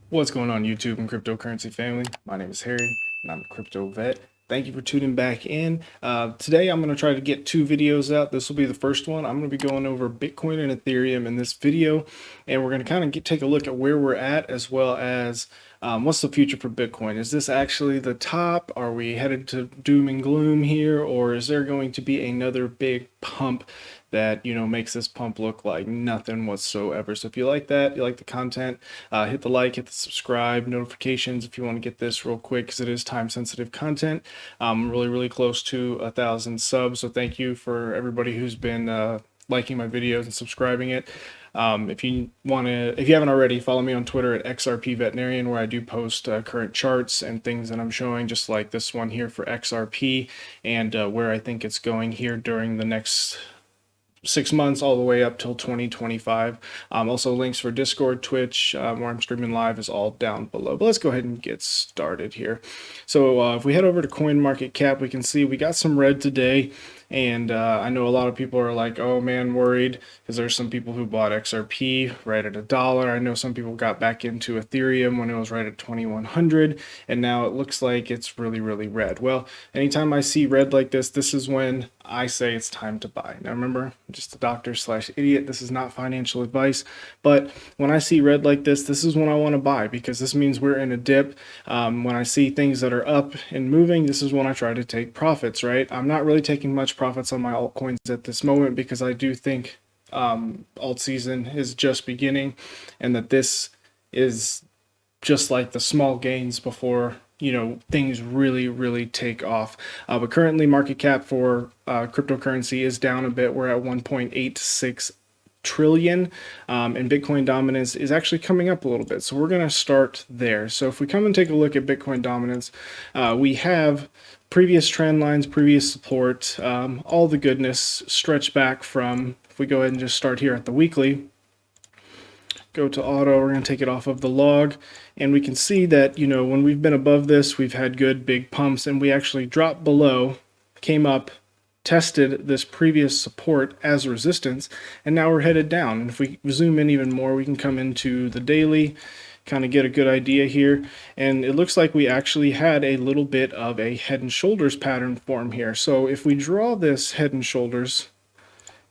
What's going on, YouTube and cryptocurrency family? My name is Harry and I'm a crypto vet. Thank you for tuning back in. Today I'm going to try to get two videos out. This will be the first one. I'm going to be going over Bitcoin and Ethereum in this video, and we're going to kind of take a look at where we're at, as well as what's the future for Bitcoin. Is this actually the top? Are we headed to doom and gloom here, or is there going to be another big pump that makes this pump look like nothing whatsoever? So if you like that, you like the content, hit the like, hit the subscribe, notifications if you want to get this real quick, because it is time sensitive content. I'm really close to 1,000 subs, so thank you for everybody who's been liking my videos and subscribing it. If you haven't already, follow me on Twitter at XRP Veterinarian, where I do post current charts and things that I'm showing, just like this one here for XRP, and where I think it's going here during the next 6 months all the way up till 2025. Also, links for Discord, Twitch, where I'm streaming live, is all down below. But let's go ahead and get started here. So if we head over to CoinMarketCap, we can see we got some red today. And I know a lot of people are like, oh man, worried, because there's some people who bought XRP right at $1. I know some people got back into Ethereum when it was right at 2,100, and now it looks like it's really red. Well, anytime I see red like this is when I say it's time to buy. Now remember, I'm just a doctor/idiot. This is not financial advice, but when I see red like this is when I want to buy, because this means we're in a dip. When I see things that are up and moving, this is when I try to take profits, right? I'm not really taking much profits on my altcoins at this moment, because I do think alt season is just beginning, and that this is just like the small gains before things really take off. But currently market cap for cryptocurrency is down a bit. We're at 1.86 trillion, and Bitcoin dominance is actually coming up a little bit, so we're going to start there. So if we come and take a look at Bitcoin dominance, we have previous trend lines, previous support, all the goodness stretched back from, if we go ahead and just start here at the weekly, go to auto, we're going to take it off of the log, and we can see that when we've been above this, we've had good big pumps, and we actually dropped below, came up, tested this previous support as resistance, and now we're headed down. And if we zoom in even more, we can come into the daily, kind of get a good idea here, and it looks like we actually had a little bit of a head and shoulders pattern form here. So if we draw this head and shoulders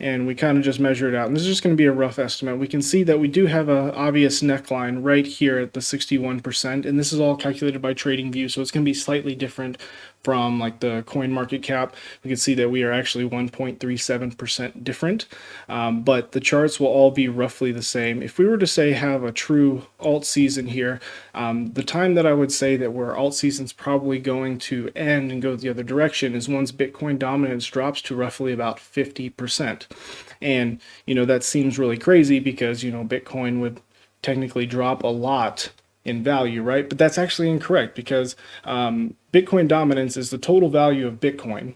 and we kind of just measure it out, and this is just going to be a rough estimate, we can see that we do have an obvious neckline right here at the 61%, and this is all calculated by TradingView, so it's going to be slightly different from like the coin market cap. We can see that we are actually 1.37% different, but the charts will all be roughly the same. If we were to say have a true alt season here, the time that I would say that where alt season's probably going to end and go the other direction is once Bitcoin dominance drops to roughly about 50%. And that seems really crazy, because Bitcoin would technically drop a lot in value, right? But that's actually incorrect, because Bitcoin dominance is the total value of Bitcoin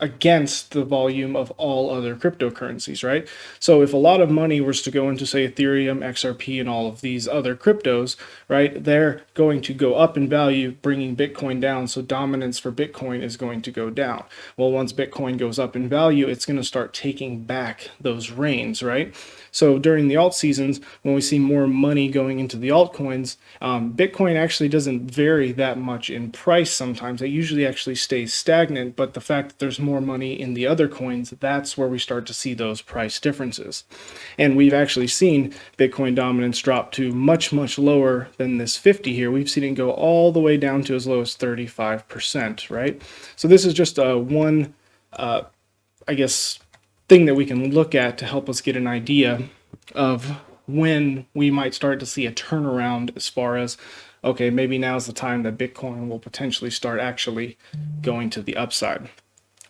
against the volume of all other cryptocurrencies, right? So if a lot of money was to go into, say, Ethereum, XRP, and all of these other cryptos, right, they're going to go up in value, bringing Bitcoin down, so dominance for Bitcoin is going to go down. Well, once Bitcoin goes up in value, it's going to start taking back those reins, right? So during the alt seasons, when we see more money going into the altcoins, Bitcoin actually doesn't vary that much in price sometimes. It usually actually stays stagnant, but the fact that there's more money in the other coins, that's where we start to see those price differences. And we've actually seen Bitcoin dominance drop to much lower than this 50 here. We've seen it go all the way down to as low as 35%, right? So this is just one, I guess, thing that we can look at to help us get an idea of when we might start to see a turnaround, as far as, okay, maybe now's the time that Bitcoin will potentially start actually going to the upside.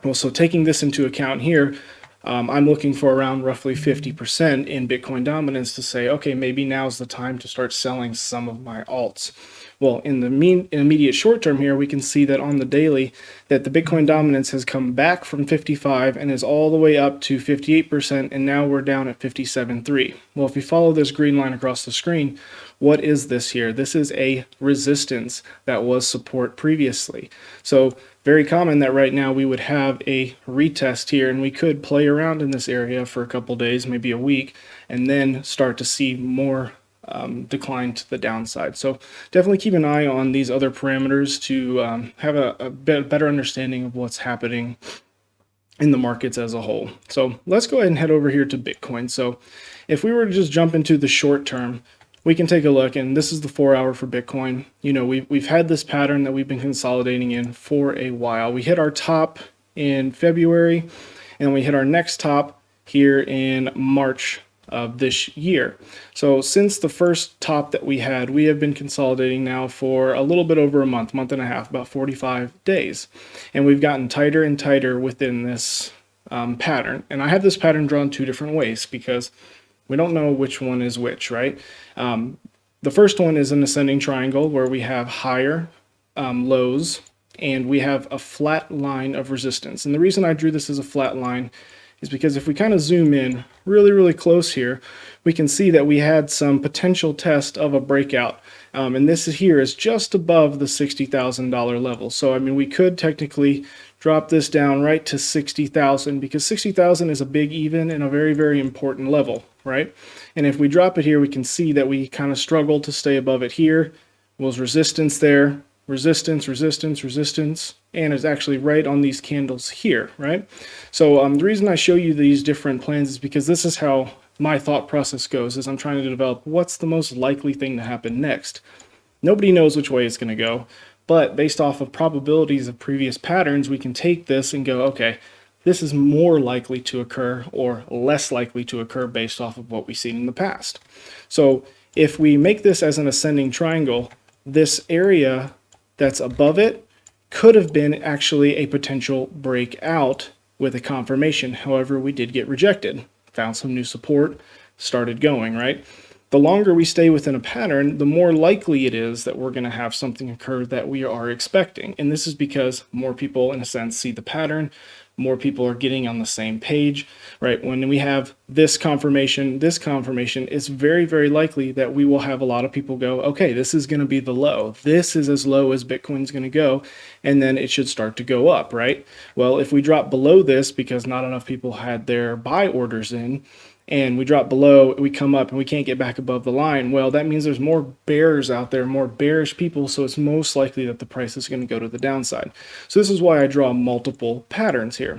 Well, so taking this into account here, I'm looking for around roughly 50% in Bitcoin dominance to say, okay, maybe now's the time to start selling some of my alts. Well, in the immediate short term here, we can see that on the daily, that the Bitcoin dominance has come back from 55 and is all the way up to 58%, and now we're down at 57.3. Well, if we follow this green line across the screen, what is this here? This is a resistance that was support previously. So very common that right now we would have a retest here, and we could play around in this area for a couple days, maybe a week, and then start to see more decline to the downside. So definitely keep an eye on these other parameters to have a better understanding of what's happening in the markets as a whole. So let's go ahead and head over here to Bitcoin. So if we were to just jump into the short term, we can take a look, and this is the 4 hour for Bitcoin. You know, we've had this pattern that we've been consolidating in for a while. We hit our top in February, and we hit our next top here in March of this year. So since the first top that we had, we have been consolidating now for a little bit over a month and a half, about 45 days. And we've gotten tighter and tighter within this pattern. And I have this pattern drawn two different ways because we don't know which one is which, right? The first one is an ascending triangle where we have higher lows and we have a flat line of resistance. And the reason I drew this as a flat line is because if we kind of zoom in really close here, we can see that we had some potential test of a breakout. And this here is just above the $60,000 level. So, I mean, we could technically drop this down right to 60,000 because 60,000 is a big even and a very important level, right? And if we drop it here, we can see that we kind of struggled to stay above it here. Was resistance there, resistance, and it's actually right on these candles here, right? So the reason I show you these different plans is because this is how my thought process goes, is I'm trying to develop what's the most likely thing to happen next. Nobody knows which way it's going to go, but based off of probabilities of previous patterns, we can take this and go, okay, this is more likely to occur or less likely to occur based off of what we've seen in the past. So if we make this as an ascending triangle, this area that's above it could have been actually a potential breakout with a confirmation. However, we did get rejected, found some new support, started going, right? The longer we stay within a pattern, the more likely it is that we're going to have something occur that we are expecting. And this is because more people, in a sense, see the pattern, more people are getting on the same page, right? When we have this confirmation, it's very likely that we will have a lot of people go, okay, this is going to be the low. This is as low as Bitcoin's going to go, and then it should start to go up, right? Well, if we drop below this because not enough people had their buy orders in, and we drop below, we come up and we can't get back above the line, well, that means there's more bears out there, more bearish people, so it's most likely that the price is going to go to the downside. So this is why I draw multiple patterns here.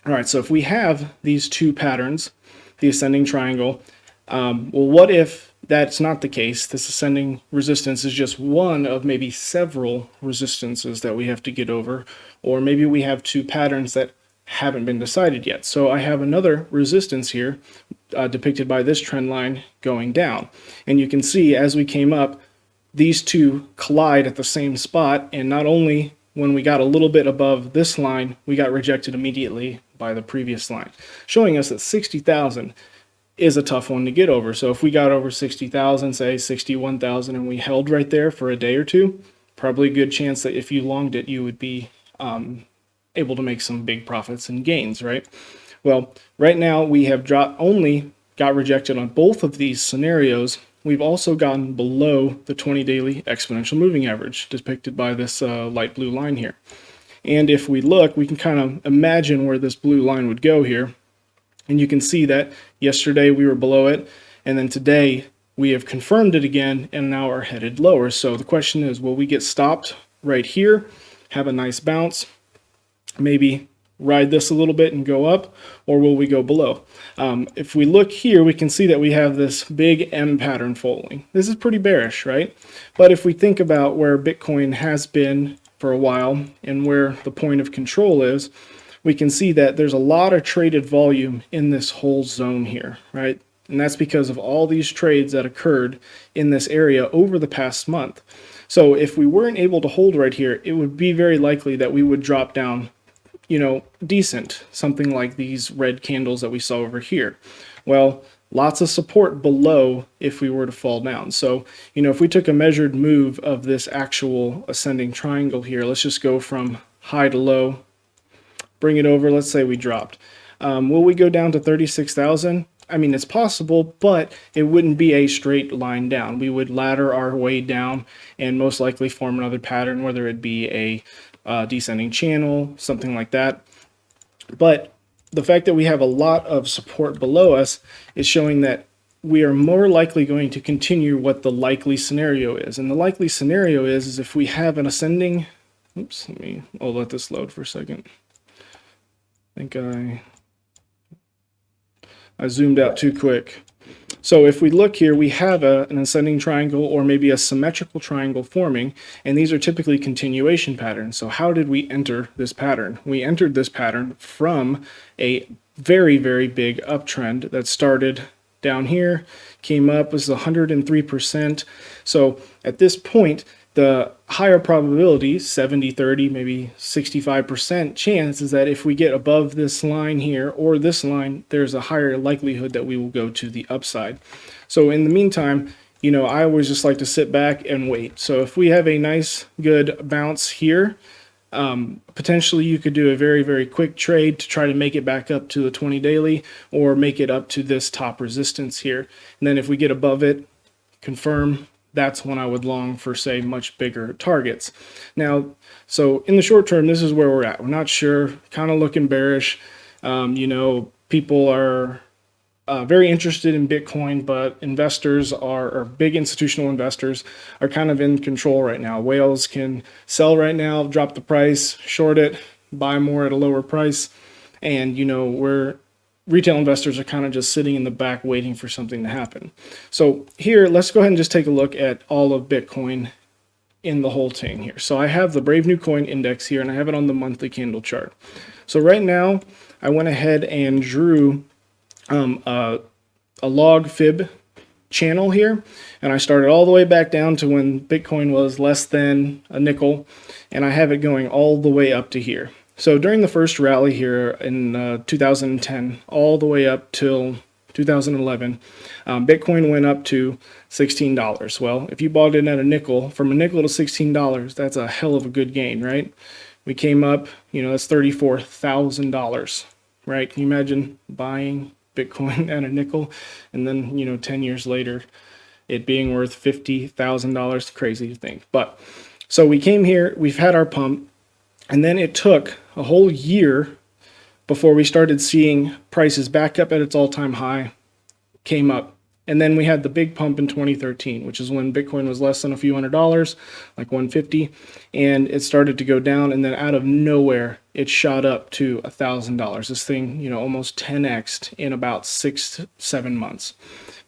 All right, so if we have these two patterns, the ascending triangle, well, what if that's not the case? This ascending resistance is just one of maybe several resistances that we have to get over, or maybe we have two patterns that haven't been decided yet. So I have another resistance here depicted by this trend line going down. And you can see as we came up, these two collide at the same spot. And not only when we got a little bit above this line, we got rejected immediately by the previous line, showing us that 60,000 is a tough one to get over. So if we got over 60,000, say 61,000, and we held right there for a day or two, probably a good chance that if you longed it, you would be able to make some big profits and gains, right? Well, right now we have only got rejected on both of these scenarios. We've also gotten below the 20 daily exponential moving average depicted by this light blue line here. And if we look, we can kind of imagine where this blue line would go here. And you can see that yesterday we were below it, and then today we have confirmed it again and now are headed lower. So the question is, will we get stopped right here, have a nice bounce, maybe ride this a little bit and go up, or will we go below? If we look here, we can see that we have this big M pattern folding. This is pretty bearish, right? But if we think about where Bitcoin has been for a while and where the point of control is, we can see that there's a lot of traded volume in this whole zone here, right? And that's because of all these trades that occurred in this area over the past month. So if we weren't able to hold right here, it would be very likely that we would drop down, you know, decent, something like these red candles that we saw over here. Well, lots of support below if we were to fall down. So, you know, if we took a measured move of this actual ascending triangle here, let's just go from high to low, bring it over, let's say we dropped. Will we go down to 36,000? I mean, it's possible, but it wouldn't be a straight line down. We would ladder our way down and most likely form another pattern, whether it be a descending channel, something like that. But the fact that we have a lot of support below us is showing that we are more likely going to continue what the likely scenario is. And the likely scenario is if we have an ascending, oops, I'll let this load for a second. I think I zoomed out too quick. So if we look here, we have an ascending triangle or maybe a symmetrical triangle forming, and these are typically continuation patterns. So how did we enter this pattern? We entered this pattern from a very, very big uptrend that started down here, came up, was 103%. So at this point, the higher probability, 70, 30, maybe 65% chance is that if we get above this line here or this line, there's a higher likelihood that we will go to the upside. So in the meantime, you know, I always just like to sit back and wait. So if we have a nice, good bounce here, potentially you could do a very, very quick trade to try to make it back up to the 20 daily or make it up to this top resistance here. And then if we get above it, confirm, that's when I would long for, say, much bigger targets. Now, so in the short term, this is where we're at. We're not sure, kind of looking bearish. You know, people are very interested in Bitcoin, but investors or big institutional investors are kind of in control right now. Whales can sell right now, drop the price, short it, buy more at a lower price. And, you know, retail investors are kind of just sitting in the back waiting for something to happen. So here, let's go ahead and just take a look at all of Bitcoin in the whole thing here. So I have the Brave New Coin index here, and I have it on the monthly candle chart. So right now, I went ahead and drew a log fib channel here, and I started all the way back down to when Bitcoin was less than a nickel, and I have it going all the way up to here. So during the first rally here in 2010, all the way up till 2011, Bitcoin went up to $16. Well, if you bought it at a nickel, from a nickel to $16, that's a hell of a good gain, right? We came up, you know, that's $34,000, right? Can you imagine buying Bitcoin at a nickel and then, you know, 10 years later, it being worth $50,000? Crazy to think. But so we came here, we've had our pump, and then it took a whole year before we started seeing prices back up at its all-time high, came up. And then we had the big pump in 2013, which is when Bitcoin was less than a few $100s, like 150, and it started to go down, and then out of nowhere, it shot up to $1,000. This thing, you know, almost 10x'd in about 6 to 7 months.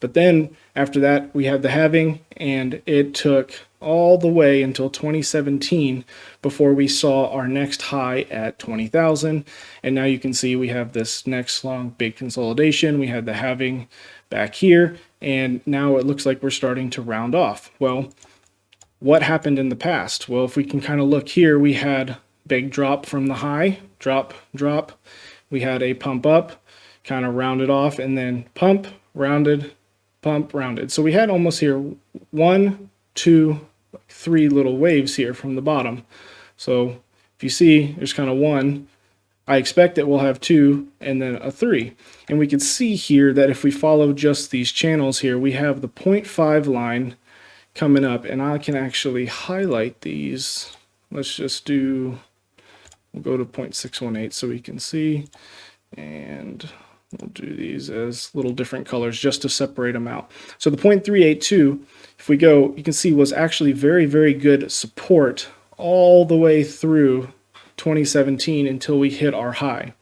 But then after that, we had the halving, and it took all the way until 2017 before we saw our next high at 20,000. And now you can see we have this next long big consolidation. We had the halving back here, and now it looks like we're starting to round off. Well, what happened in the past? Well, if we can kind of look here, we had big drop from the high, drop. We had a pump up, kind of rounded off, and then pump, rounded, pump, rounded. So we had almost here 1, 2, 3 little waves here from the bottom. So if you see, there's kind of 1. I expect that we'll have 2 and then a 3. And we can see here that if we follow just these channels here, we have the 0.5 line coming up, and I can actually highlight these. Let's just do, we'll go to 0.618 so we can see, and we'll do these as little different colors just to separate them out. So the 0.382, if we go, you can see was actually very, very good support all the way through 2017 until we hit our high.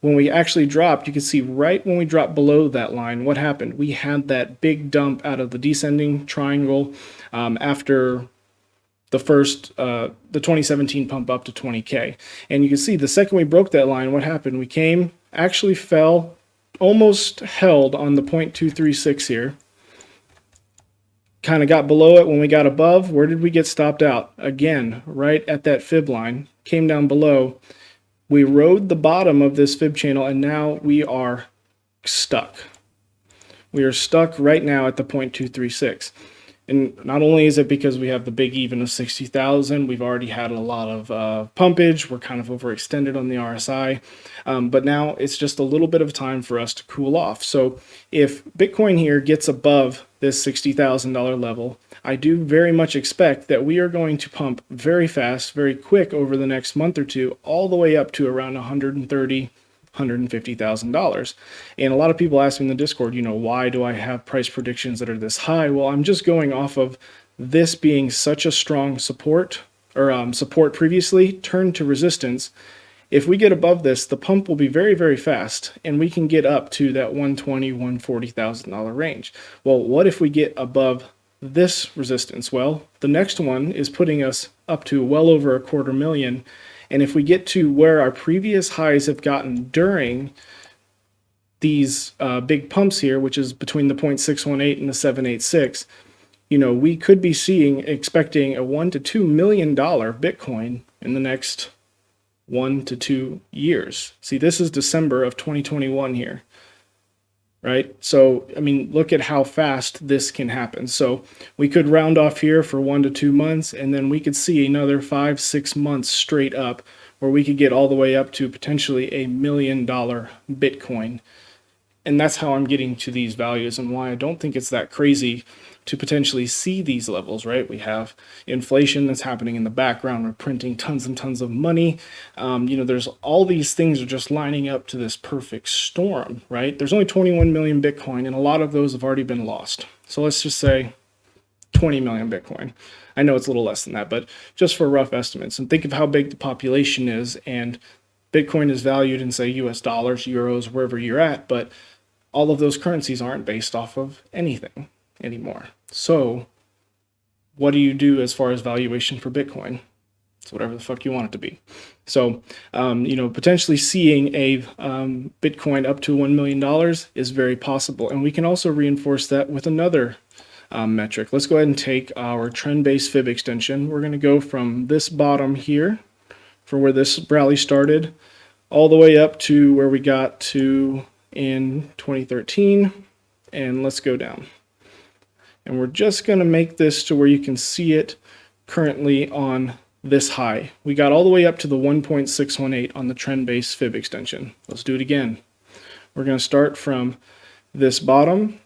When we actually dropped, you can see right when we dropped below that line, what happened? We had that big dump out of the descending triangle after the first, the 2017 pump up to 20K. And you can see the second we broke that line, what happened? We came, actually fell, almost held on the 0.236 here. Kind of got below it. When we got above, where did we get stopped out? Again, right at that fib line, came down below. We rode the bottom of this fib channel, and now we are stuck. We are stuck right now at the 0.236. And not only is it because we have the big even of 60,000, we've already had a lot of pumpage, we're kind of overextended on the RSI, but now it's just a little bit of time for us to cool off. So if Bitcoin here gets above this $60,000 level, I do very much expect that we are going to pump very fast, very quick over the next month or two, all the way up to around 130, $150,000. And a lot of people ask me in the Discord, why do I have price predictions that are this high? Well, I'm just going off of this being such a strong support, or support previously turned to resistance. If we get above this, the pump will be very, very fast, and we can get up to that $120,000, $140,000 range. Well, what if we get above this resistance? Well, the next one is putting us up to well over $250,000. And if we get to where our previous highs have gotten during these big pumps here, which is between the 0.618 and the 786, we could be expecting a $1 to $2 million Bitcoin in the next 1 to 2 years. See, this is December of 2021 here, right? So, I mean, look at how fast this can happen. So we could round off here for 1 to 2 months, and then we could see another 5-6 months straight up where we could get all the way up to potentially $1 million Bitcoin. And that's how I'm getting to these values, and why I don't think it's that crazy to potentially see these levels, right? We have inflation that's happening in the background. We're printing tons and tons of money. There's all these things are just lining up to this perfect storm, right? There's only 21 million Bitcoin, and a lot of those have already been lost. So let's just say 20 million Bitcoin. I know it's a little less than that, but just for rough estimates. And think of how big the population is, and Bitcoin is valued in, say, US dollars, euros, wherever you're at, but all of those currencies aren't based off of anything anymore. So what do you do as far as valuation for Bitcoin? It's whatever the fuck you want it to be. So, potentially seeing a Bitcoin up to $1 million is very possible. And we can also reinforce that with another metric. Let's go ahead and take our trend-based fib extension. We're going to go from this bottom here, for where this rally started, all the way up to where we got to in 2013, and let's go down. And we're just going to make this to where you can see it currently on this high. We got all the way up to the 1.618 on the trend-based fib extension. Let's do it again. We're going to start from this bottom.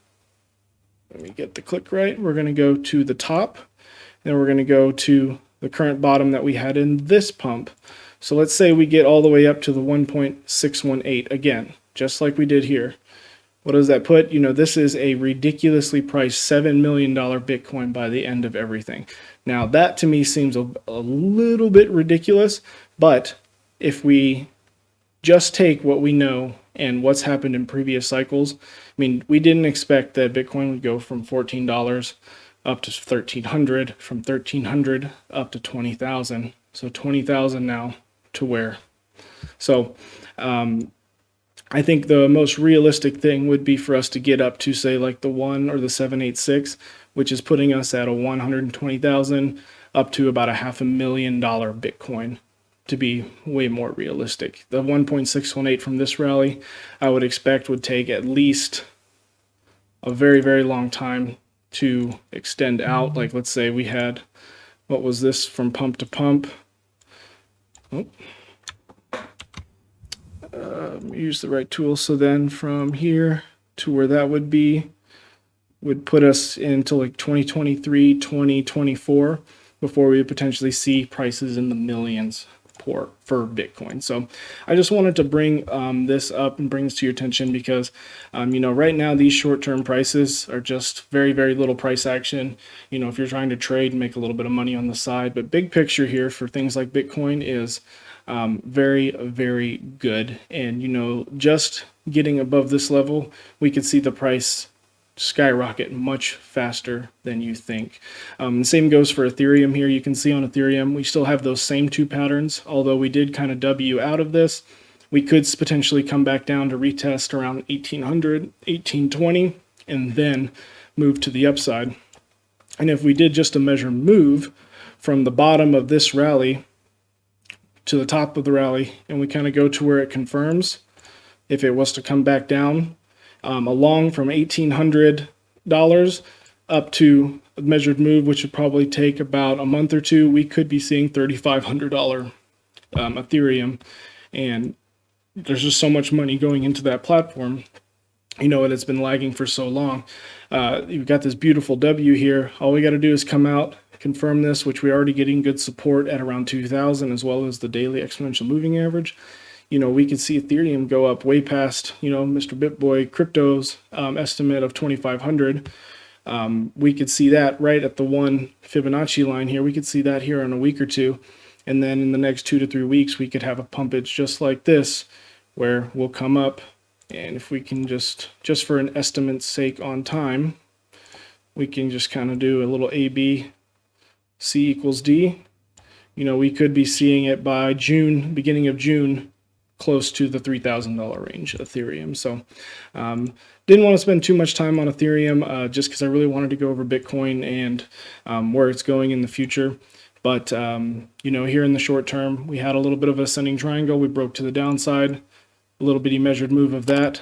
Let me get the click right. We're going to go to the top, then we're going to go to the current bottom that we had in this pump. So let's say we get all the way up to the 1.618 again, just like we did here. What does that put? This is a ridiculously priced $7 million Bitcoin by the end of everything. Now, that to me seems a little bit ridiculous, but if we just take what we know and what's happened in previous cycles, I mean, we didn't expect that Bitcoin would go from $14 up to $1,300, from $1,300 up to $20,000. So $20,000 now to where? So, I think the most realistic thing would be for us to get up to, say, like the 1 or the 786, which is putting us at a 120,000 up to about a $500,000 Bitcoin, to be way more realistic. The 1.618 from this rally, I would expect would take at least a very, very long time to extend out. Like, let's say we had, what was this, from pump to pump? Oh. Use the right tool. So then from here to where that would be would put us into like 2023, 2024 before we would potentially see prices in the millions for Bitcoin. So I just wanted to bring this up and bring this to your attention because, right now these short-term prices are just very, very little price action. If you're trying to trade and make a little bit of money on the side, but big picture here for things like Bitcoin is very, very good. And, just getting above this level, we could see the price skyrocket much faster than you think. The same goes for Ethereum here. You can see on Ethereum, we still have those same two patterns, although we did kind of W out of this. We could potentially come back down to retest around 1800, 1820, and then move to the upside. And if we did just a measure move from the bottom of this rally to the top of the rally, and we kind of go to where it confirms, if it was to come back down, along from $1,800 up to a measured move, which would probably take about a month or two, we could be seeing $3,500 Ethereum. And there's just so much money going into that platform, and it's been lagging for so long. You've got this beautiful W here. All we got to do is come out, confirm this, which we're already getting good support at around 2,000, as well as the daily exponential moving average. you know, we could see Ethereum go up way past, you know, Mr. BitBoy Crypto's estimate of 2,500. We could see that right at the 1 Fibonacci line here. We could see that here in a week or two. And then in the next 2 to 3 weeks, we could have a pumpage just like this, where we'll come up. And if we can just for an estimate's sake on time, we can just kind of do a little AB, C equals D. You know, we could be seeing it by June, beginning of June, close to the $3,000 range Ethereum. So didn't want to spend too much time on Ethereum just because I really wanted to go over Bitcoin and where it's going in the future. But, you know, here in the short term, we had a little bit of a ascending triangle. We broke to the downside, a little bitty measured move of that.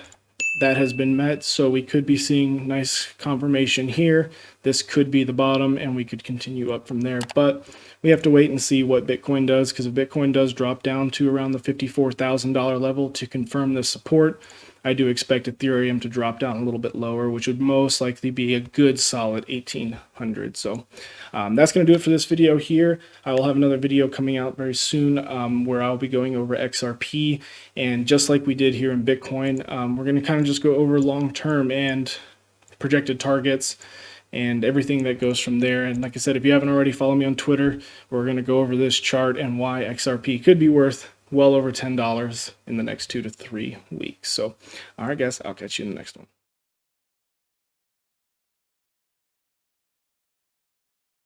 That has been met, so we could be seeing nice confirmation here. This could be the bottom, and we could continue up from there. But we have to wait and see what Bitcoin does, because if Bitcoin does drop down to around the $54,000 level to confirm this support, I do expect Ethereum to drop down a little bit lower, which would most likely be a good solid 1,800. So that's going to do it for this video here. I will have another video coming out very soon where I'll be going over XRP. And just like we did here in Bitcoin, we're going to kind of just go over long-term and projected targets and everything that goes from there. And like I said, if you haven't already, follow me on Twitter. We're going to go over this chart and why XRP could be worth well over $10 in the next 2 to 3 weeks. So, all right, guys, I'll catch you in the next one.